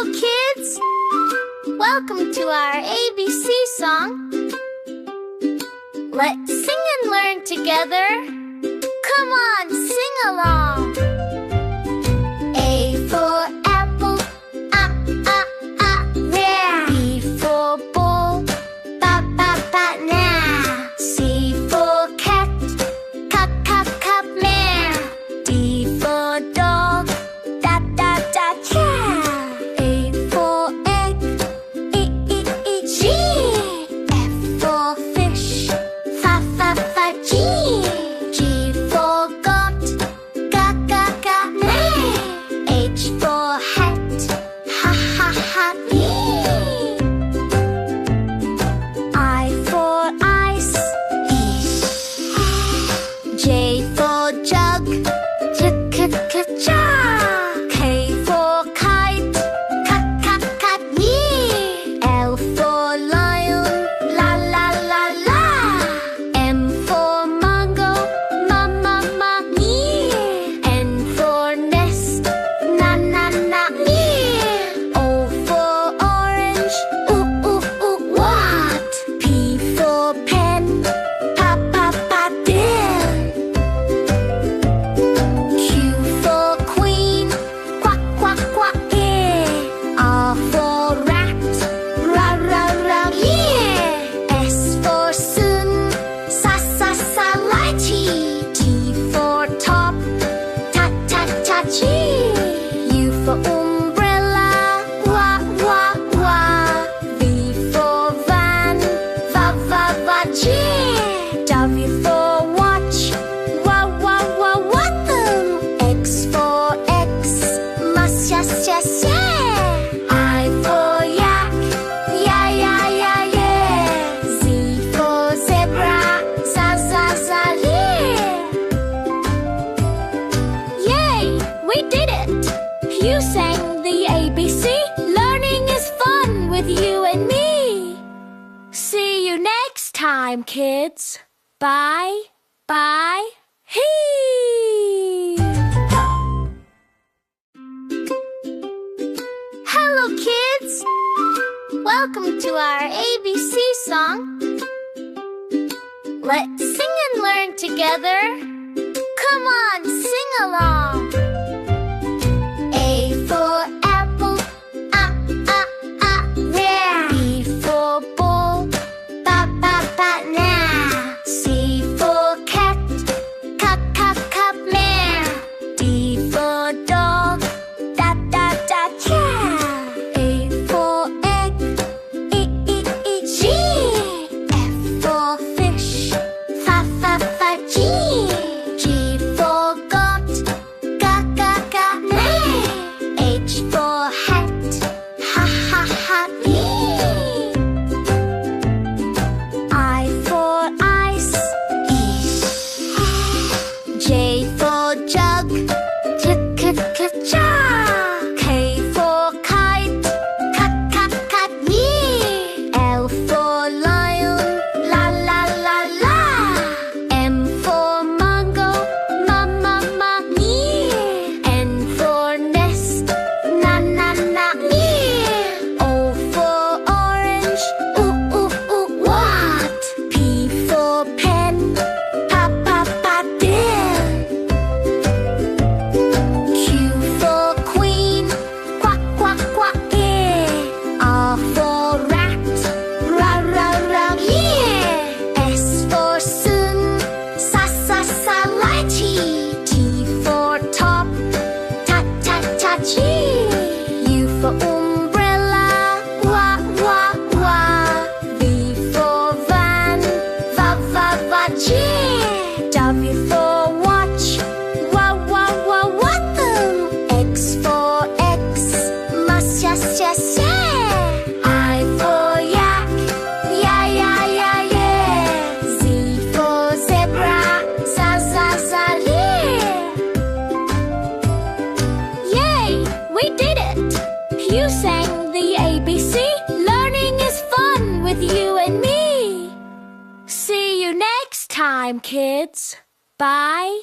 Hello, kids! Welcome to our ABC song. Let's sing and learn together. Come on, sing along. A for apple, yeah. B for ball, now. C for cat, meow. D for dog, yeah. A for egg, G. F for fish, G. G for goat, H for hat, bee. I for ice, J for jug, K for kite, L for lion, M for mango, N for nest, O for orange, what? P for pen, dill. Q for queen, yeah. R for rat, yeah. S for sun, lychee. T for top, chee. U for umbrella, wah. V for van, yeah. W for watch, water. X for Xmas, yes, yeah. I for yak, yeah. Z for zebra, yeah. Yay! We did it! You sang the ABC. Learning is fun with you and me. See you next time, kids. Bye. Hello, kids! Welcome to our ABC song. Let's sing and learn together. Come on, sing along. A for apple, yeah. B for ball, now. C for cat, meow. D for dog, yeah. A for egg, G. F for fish, G. G for goat, H for hat, bee. I for ice, J for jug, K for kite, bee. L for lion, M for mango, N for nest, O for orange, what? P for pen, dill. Q for queen, yeah. R for rat, yeah. S for sun, lychee. T for top, chee. U for umbrella, wah. V for van, yeah. W for watch, water. X for Xmas, yes, yeah. I for yak, yeah. Z for zebra, yeah. Yay! We did it! You sang the ABC. Learning is fun with you and me. See you next time, kids. Bye.